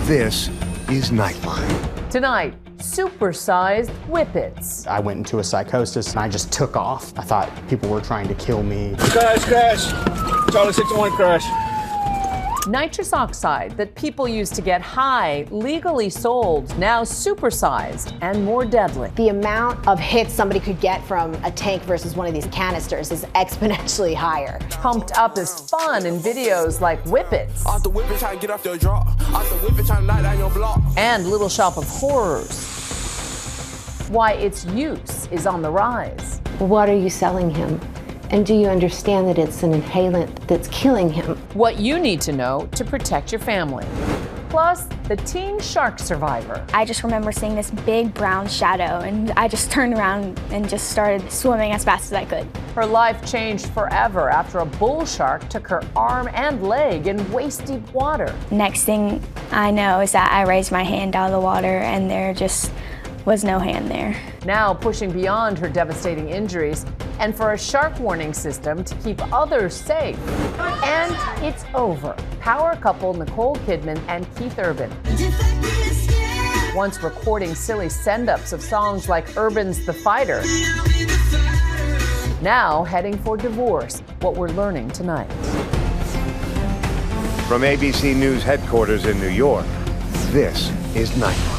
This is Nightline. Tonight, supersized whippets. I went into a psychosis and I just took off. I thought people were trying to kill me. Crash! Charlie 61 crash. Nitrous oxide that people used to get high, legally sold, now supersized and more deadly. The amount of hits somebody could get from a tank versus one of these canisters is exponentially higher. Pumped up as fun in videos like Whippets. Off the whippet, trying to get off your draw. Off the whippet, trying to knock down your block. And Little Shop of Horrors. Why its use is on the rise. What are you selling him? And do you understand that it's an inhalant that's killing him? What you need to know to protect your family. Plus, the teen shark survivor. I just remember seeing this big brown shadow, and I just turned around and just started swimming as fast as I could. Her life changed forever after a bull shark took her arm and leg in waist-deep water. Next thing I know is that I raised my hand out of the water, and there just was no hand there. Now pushing beyond her devastating injuries, and for a shark warning system to keep others safe. And it's over. Power couple Nicole Kidman and Keith Urban. Once recording silly send-ups of songs like Urban's The Fighter. Now heading for divorce, what we're learning tonight. From ABC News headquarters in New York, this is Nightline.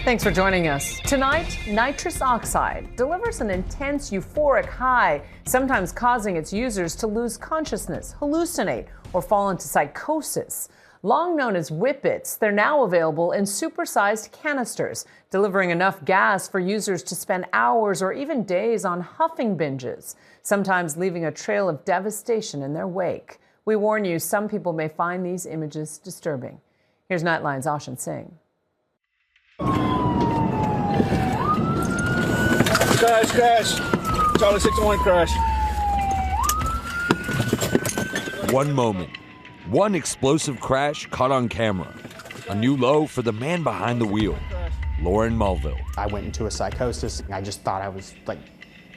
Thanks for joining us. Tonight, nitrous oxide delivers an intense euphoric high, sometimes causing its users to lose consciousness, hallucinate, or fall into psychosis. Long known as whippets, they're now available in supersized canisters, delivering enough gas for users to spend hours or even days on huffing binges, sometimes leaving a trail of devastation in their wake. We warn you, some people may find these images disturbing. Here's Nightline's Ashan Singh. Crash! Charlie 61 crash. One moment, one explosive crash caught on camera. A new low for the man behind the wheel, Lauren Mulville. I went into a psychosis. I just thought I was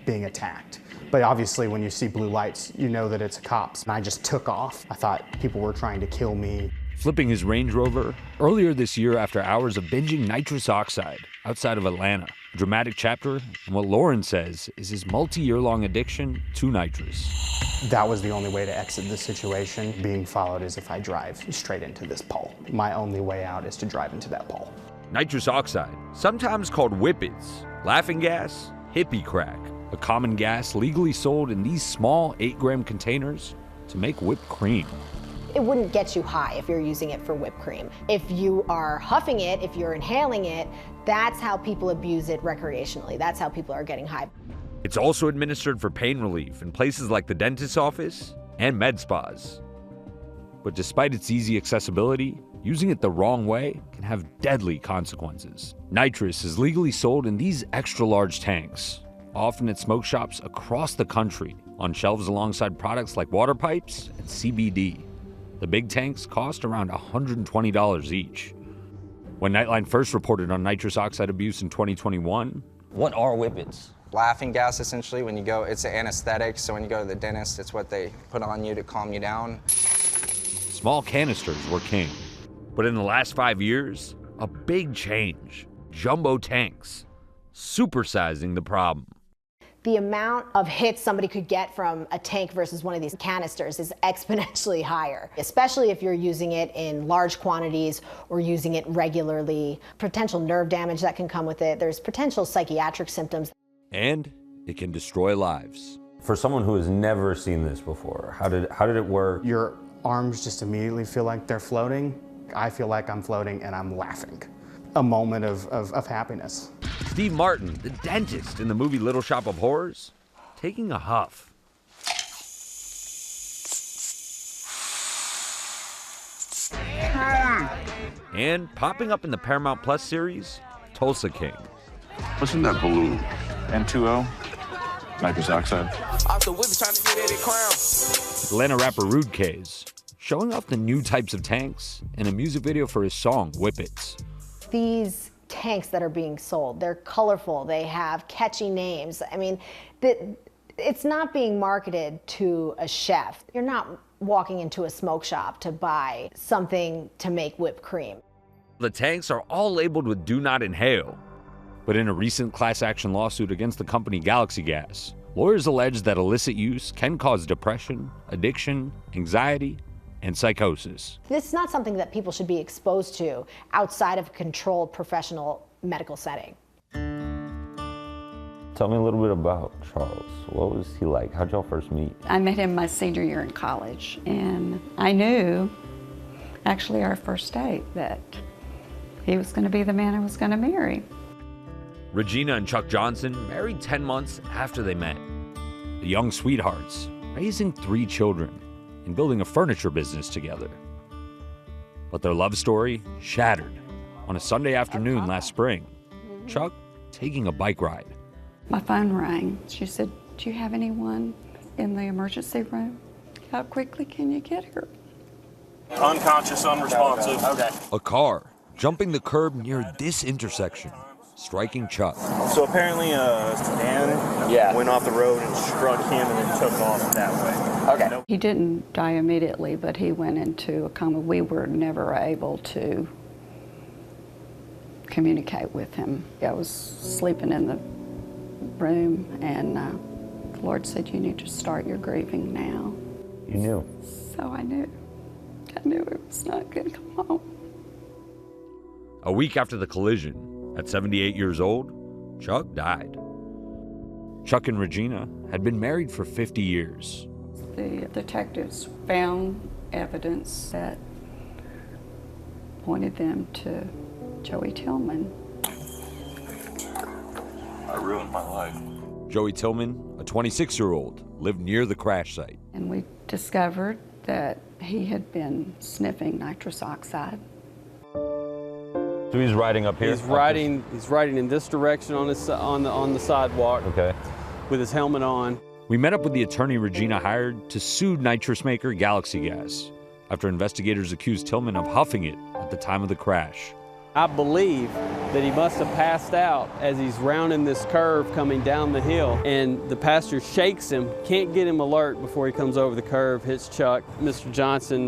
being attacked. But obviously when you see blue lights, you know that it's cops. And I just took off. I thought people were trying to kill me. Flipping his Range Rover earlier this year after hours of binging nitrous oxide outside of Atlanta. A dramatic chapter in what Lauren says is his multi-year-long addiction to nitrous. That was the only way to exit this situation. Being followed is if I drive straight into this pole. My only way out is to drive into that pole. Nitrous oxide, sometimes called whippets, laughing gas, hippie crack, a common gas legally sold in these small 8-gram containers to make whipped cream. It wouldn't get you high if you're using it for whipped cream. If you are huffing it, if you're inhaling it, that's how people abuse it recreationally. That's how people are getting high. It's also administered for pain relief in places like the dentist's office and med spas. But despite its easy accessibility, using it the wrong way can have deadly consequences. Nitrous is legally sold in these extra-large tanks, often at smoke shops across the country, on shelves alongside products like water pipes and CBD. The big tanks cost around $120 each. When Nightline first reported on nitrous oxide abuse in 2021, what are whippets? Laughing gas, essentially. When you go, it's an anesthetic, so when you go to the dentist, it's what they put on you to calm you down. Small canisters were king. But in the last 5 years, a big change. Jumbo tanks, supersizing the problem. The amount of hits somebody could get from a tank versus one of these canisters is exponentially higher, especially if you're using it in large quantities or using it regularly. Potential nerve damage that can come with it. There's potential psychiatric symptoms. And it can destroy lives. For someone who has never seen this before, how did it work? Your arms just immediately feel like they're floating. I feel like I'm floating and I'm laughing. A moment of happiness. Steve Martin, the dentist in the movie Little Shop of Horrors, taking a huff. And popping up in the Paramount Plus series, Tulsa King. What's in that balloon? N2O? Nitrous oxide. Off the whippet, trying to get at crown. Atlanta rapper Rude K's showing off the new types of tanks in a music video for his song, Whippets. These tanks that are being sold, they're colorful, they have catchy names. I mean, It's not being marketed to a chef. You're not walking into a smoke shop to buy something to make whipped cream. The tanks are all labeled with "Do Not Inhale." But in a recent class action lawsuit against the company Galaxy Gas, lawyers allege that illicit use can cause depression, addiction, anxiety, and psychosis. This is not something that people should be exposed to outside of a controlled professional medical setting. Tell me a little bit about Charles. What was he like? How'd y'all first meet? I met him my senior year in college, and I knew, actually our first date, that he was going to be the man I was going to marry. Regina and Chuck Johnson married 10 months after they met. The young sweethearts, raising 3 children and building a furniture business together. But their love story shattered on a Sunday afternoon last spring. Chuck taking a bike ride. My phone rang. She said, "Do you have anyone in the emergency room? How quickly can you get her?" Unconscious, unresponsive. Okay. A car jumping the curb near this intersection, striking Chuck. So apparently a sedan went off the road and struck him and then took off that way. Okay. He didn't die immediately, but he went into a coma. We were never able to communicate with him. I was sleeping in the room, and the Lord said, "You need to start your grieving now." You knew? So I knew it was not going to come home. A week after the collision, at 78 years old, Chuck died. Chuck and Regina had been married for 50 years. The detectives found evidence that pointed them to Joey Tillman. I ruined my life. Joey Tillman, a 26-year-old, lived near the crash site. And we discovered that he had been sniffing nitrous oxide. So he's riding up here? He's riding in this direction on the sidewalk. Okay. With his helmet on. We met up with the attorney Regina hired to sue nitrous maker Galaxy Gas after investigators accused Tillman of huffing it at the time of the crash. I believe that he must have passed out as he's rounding this curve coming down the hill, and the passenger shakes him, can't get him alert before he comes over the curve, hits Chuck. Mr. Johnson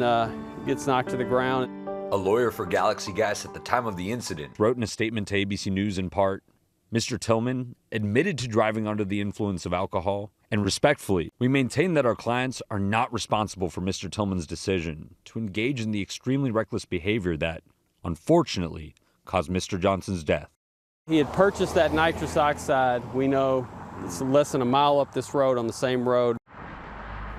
gets knocked to the ground. A lawyer for Galaxy Gas at the time of the incident wrote in a statement to ABC News in part, "Mr. Tillman admitted to driving under the influence of alcohol, and respectfully, we maintain that our clients are not responsible for Mr. Tillman's decision to engage in the extremely reckless behavior that, unfortunately, caused Mr. Johnson's death." He had purchased that nitrous oxide. We know it's less than a mile up this road on the same road.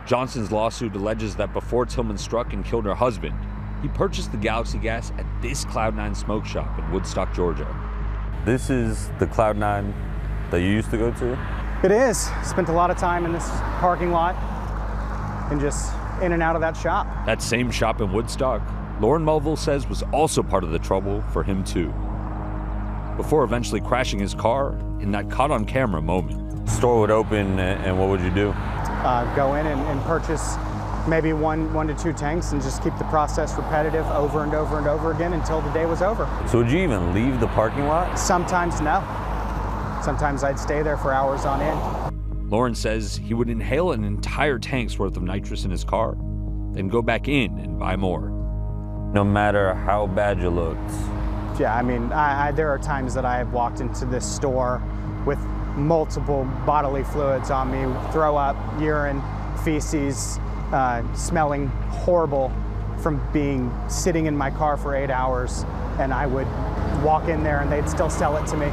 Johnson's lawsuit alleges that before Tillman struck and killed her husband, he purchased the Galaxy Gas at this Cloud9 smoke shop in Woodstock, Georgia. This is the Cloud9 that you used to go to? It is. Spent a lot of time in this parking lot and just in and out of that shop. That same shop in Woodstock, Lauren Mulville says was also part of the trouble for him too, before eventually crashing his car in that caught-on-camera moment. Store would open, and what would you do? Go in and purchase maybe one to 2 tanks and just keep the process repetitive over and over and over again until the day was over. So would you even leave the parking lot? Sometimes no. Sometimes I'd stay there for hours on end. Lauren says he would inhale an entire tank's worth of nitrous in his car, then go back in and buy more. No matter how bad you looked. Yeah, I mean, there are times that I have walked into this store with multiple bodily fluids on me, throw up, urine, feces, smelling horrible from being sitting in my car for 8 hours, and I would walk in there and they'd still sell it to me.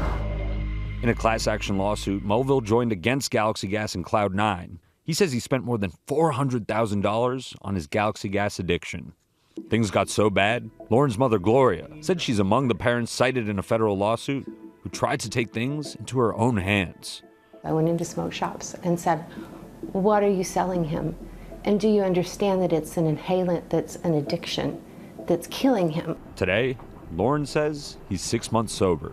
In a class action lawsuit, Mulville joined against Galaxy Gas and Cloud9. He says he spent more than $400,000 on his Galaxy Gas addiction. Things got so bad, Lauren's mother, Gloria, said she's among the parents cited in a federal lawsuit who tried to take things into her own hands. I went into smoke shops and said, "What are you selling him? And do you understand that it's an inhalant that's an addiction that's killing him?" Today, Lauren says he's 6 months sober,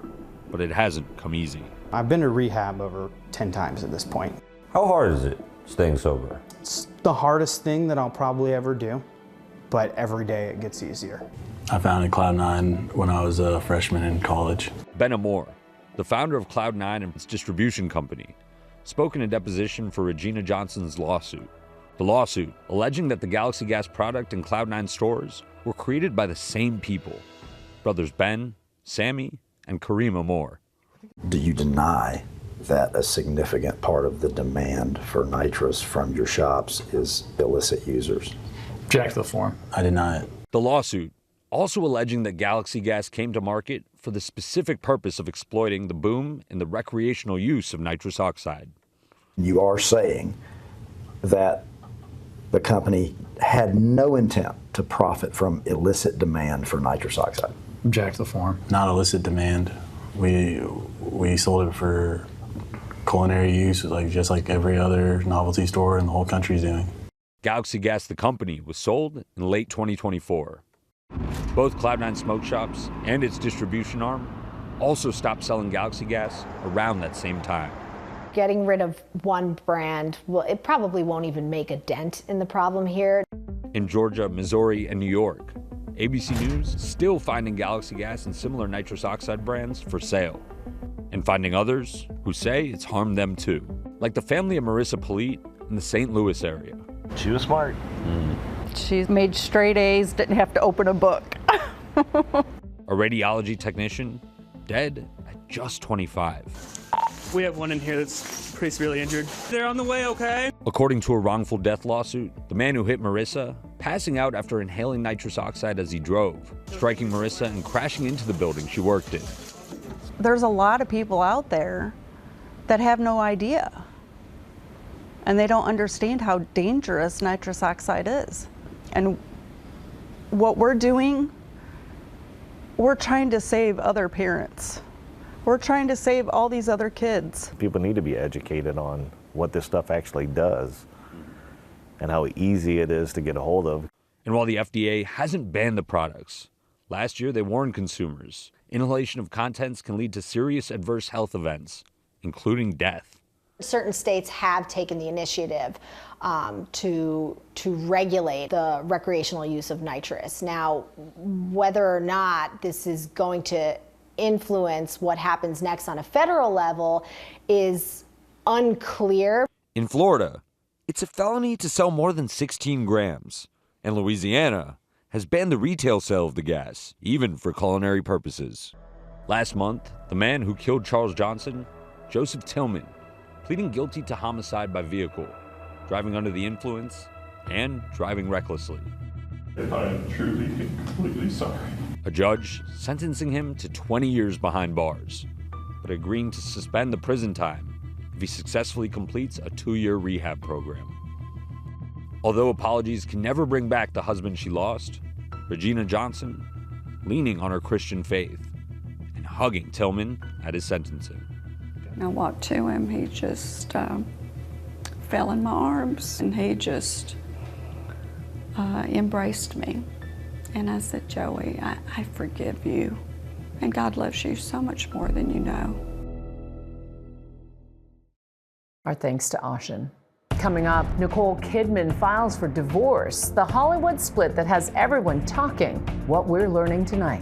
but it hasn't come easy. I've been to rehab over 10 times at this point. How hard is it staying sober? It's the hardest thing that I'll probably ever do, but every day it gets easier. I founded Cloud9 when I was a freshman in college. Ben Amore, the founder of Cloud9 and its distribution company, spoke in a deposition for Regina Johnson's lawsuit. The lawsuit, alleging that the Galaxy Gas product in Cloud9 stores were created by the same people, brothers Ben, Sammy, and Karima Moore. Do you deny that a significant part of the demand for nitrous from your shops is illicit users? Object to the form. I deny it. The lawsuit, also alleging that Galaxy Gas came to market for the specific purpose of exploiting the boom in the recreational use of nitrous oxide. You are saying that the company had no intent to profit from illicit demand for nitrous oxide? Object to the form. Not illicit demand. We sold it for culinary use, just like every other novelty store in the whole country is doing. Galaxy Gas, the company, was sold in late 2024. Both Cloud9 smoke shops and its distribution arm also stopped selling Galaxy Gas around that same time. Getting rid of one brand, well, it probably won't even make a dent in the problem here. In Georgia, Missouri, and New York, ABC News still finding Galaxy Gas and similar nitrous oxide brands for sale, and finding others who say it's harmed them too, like the family of Marissa Polite in the St. Louis area. She was smart. She made straight A's, didn't have to open a book. A radiology technician, dead at just 25. We have one in here that's pretty severely injured. They're on the way, okay? According to a wrongful death lawsuit, the man who hit Marissa, passing out after inhaling nitrous oxide as he drove, striking Marissa and crashing into the building she worked in. There's a lot of people out there that have no idea, and they don't understand how dangerous nitrous oxide is. And what we're doing, we're trying to save other parents. We're trying to save all these other kids. People need to be educated on what this stuff actually does and how easy it is to get a hold of. And while the FDA hasn't banned the products, last year they warned consumers inhalation of contents can lead to serious adverse health events, including death. Certain states have taken the initiative to regulate the recreational use of nitrous. Now, whether or not this is going to influence what happens next on a federal level is unclear. In Florida, it's a felony to sell more than 16 grams, and Louisiana has banned the retail sale of the gas, even for culinary purposes. Last month, the man who killed Charles Johnson, Joseph Tillman, pleading guilty to homicide by vehicle, driving under the influence, and driving recklessly. I'm truly and completely sorry. A judge sentencing him to 20 years behind bars, but agreeing to suspend the prison time if he successfully completes a 2-year rehab program. Although apologies can never bring back the husband she lost, Regina Johnson, leaning on her Christian faith and hugging Tillman at his sentencing. I walked to him, he just fell in my arms and he just embraced me. And I said, Joey, I forgive you. And God loves you so much more than you know. Our thanks to Ashen. Coming up, Nicole Kidman files for divorce, the Hollywood split that has everyone talking, what we're learning tonight.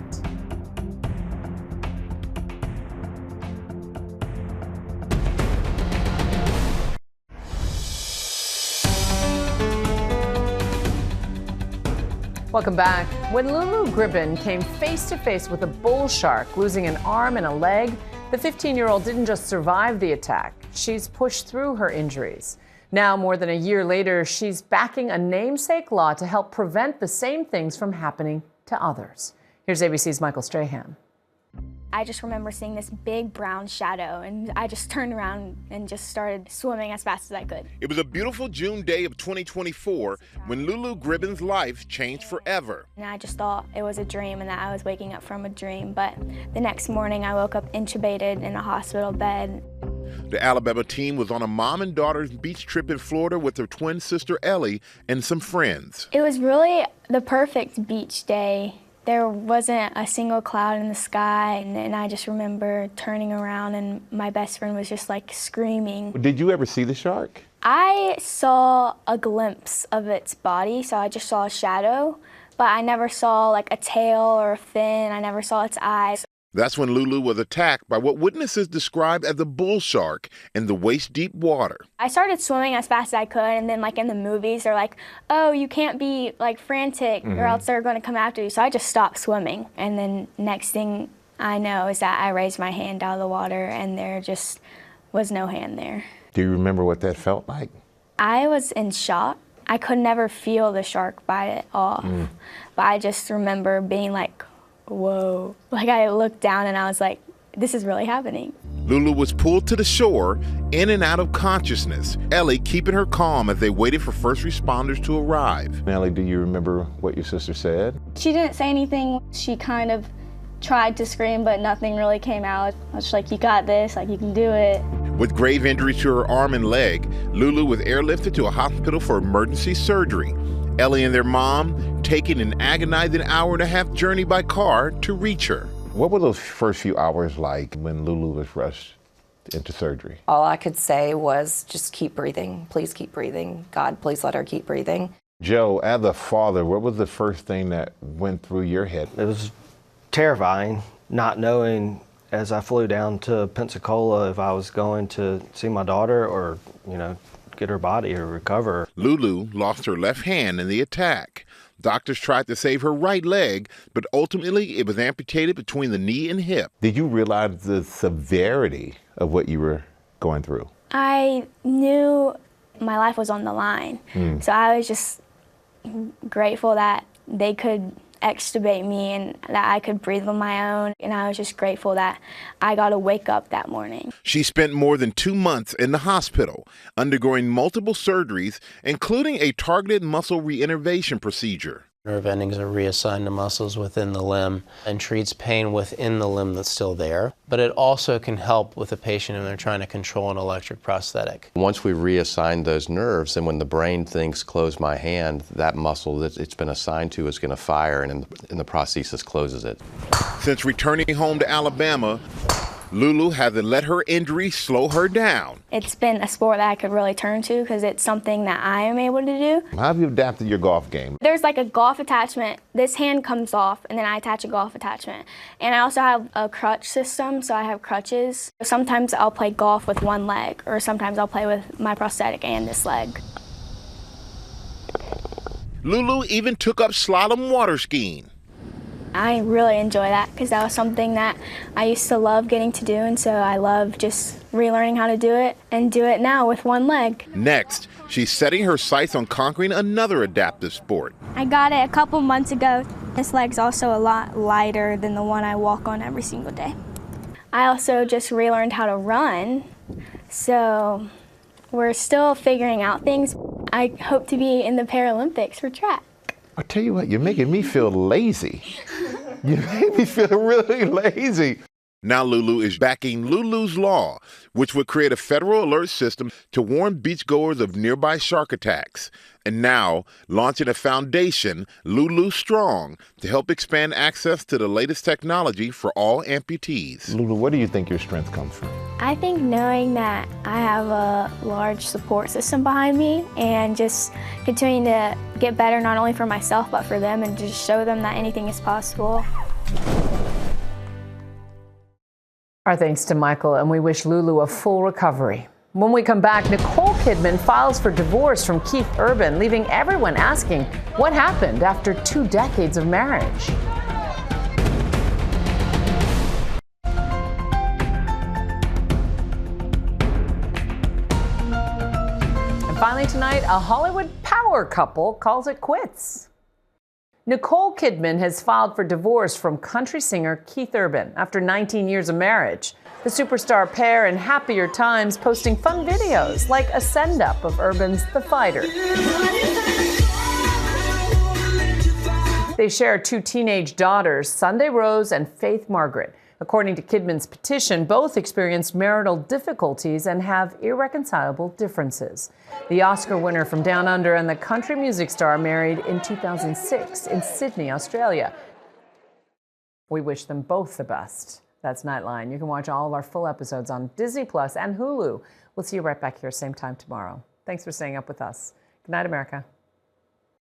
Welcome back. When Lulu Gribben came face to face with a bull shark, losing an arm and a leg, the 15-year-old didn't just survive the attack. She's pushed through her injuries. Now, more than a year later, she's backing a namesake law to help prevent the same things from happening to others. Here's ABC's Michael Strahan. I just remember seeing this big brown shadow, and I just turned around and just started swimming as fast as I could. It was a beautiful June day of 2024 when Lulu Gribben's life changed forever. And I just thought it was a dream and that I was waking up from a dream. But the next morning, I woke up intubated in a hospital bed. The Alabama team was on a mom and daughter's beach trip in Florida with her twin sister Ellie and some friends. It was really the perfect beach day. There wasn't a single cloud in the sky, and I just remember turning around and my best friend was just like screaming. Did you ever see the shark? I saw a glimpse of its body, so I just saw a shadow, but I never saw like a tail or a fin. I never saw its eyes. That's when Lulu was attacked by what witnesses described as a bull shark in the waist-deep water. I started swimming as fast as I could, and then like in the movies, they're like, oh, you can't be like frantic or else they're going to come after you. So I just stopped swimming. And then next thing I know is that I raised my hand out of the water and there just was no hand there. Do you remember what that felt like? I was in shock. I could never feel the shark bite it off. But I just remember being like, whoa. Like I looked down and I was like, this is really happening. Lulu was pulled to the shore, in and out of consciousness, Ellie keeping her calm as they waited for first responders to arrive. Ellie, do you remember what your sister said? She didn't say anything. She kind of tried to scream, but nothing really came out. I was just like, you got this, like you can do it. With grave injuries to her arm and leg, Lulu was airlifted to a hospital for emergency surgery. Ellie and their mom taking an agonizing hour-and-a-half journey by car to reach her. What were those first few hours like when Lulu was rushed into surgery? All I could say was just keep breathing. Please keep breathing. God, please let her keep breathing. Joe, as a father, what was the first thing that went through your head? It was terrifying, not knowing as I flew down to Pensacola if I was going to see my daughter or, get her body or recover. Lulu lost her left hand in the attack. Doctors tried to save her right leg, but ultimately it was amputated between the knee and hip. Did you realize the severity of what you were going through? I knew my life was on the line. So I was just grateful that they could extubate me and that I could breathe on my own. And I was just grateful that I got to wake up that morning. She spent more than 2 months in the hospital, undergoing multiple surgeries, including a targeted muscle reinnervation procedure. Nerve endings are reassigned to muscles within the limb and treats pain within the limb that's still there. But it also can help with a patient when they're trying to control an electric prosthetic. Once we reassign those nerves, and when the brain thinks close my hand, that muscle that it's been assigned to is going to fire, and the prosthesis closes it. Since returning home to Alabama, Lulu hasn't let her injury slow her down. It's been a sport that I could really turn to because it's something that I am able to do. How have you adapted your golf game? There's like a golf attachment. This hand comes off and then I attach a golf attachment. And I also have a crutch system, so I have crutches. Sometimes I'll play golf with one leg, or sometimes I'll play with my prosthetic and this leg. Lulu even took up slalom water skiing. I really enjoy that because that was something that I used to love getting to do, and so I love just relearning how to do it and do it now with one leg. Next, she's setting her sights on conquering another adaptive sport. I got it a couple months ago. This leg's also a lot lighter than the one I walk on every single day. I also just relearned how to run, so we're still figuring out things. I hope to be in the Paralympics for track. I tell you what, you're making me feel lazy. You make me feel really lazy. Now Lulu is backing Lulu's Law, which would create a federal alert system to warn beachgoers of nearby shark attacks. And now launching a foundation, Lulu Strong, to help expand access to the latest technology for all amputees. Lulu, where do you think your strength comes from? I think knowing that I have a large support system behind me and just continuing to get better not only for myself but for them and just show them that anything is possible. Our thanks to Michael, and we wish Lulu a full recovery. When we come back, Nicole Kidman files for divorce from Keith Urban, leaving everyone asking what happened after 2 decades of marriage. And finally tonight, a Hollywood power couple calls it quits. Nicole Kidman has filed for divorce from country singer Keith Urban after 19 years of marriage. The superstar pair in happier times posting fun videos like a send-up of Urban's The Fighter. They share 2 teenage daughters, Sunday Rose and Faith Margaret. According to Kidman's petition, both experienced marital difficulties and have irreconcilable differences. The Oscar winner from Down Under and the country music star married in 2006 in Sydney, Australia. We wish them both the best. That's Nightline. You can watch all of our full episodes on Disney Plus and Hulu. We'll see you right back here same time tomorrow. Thanks for staying up with us. Good night, America.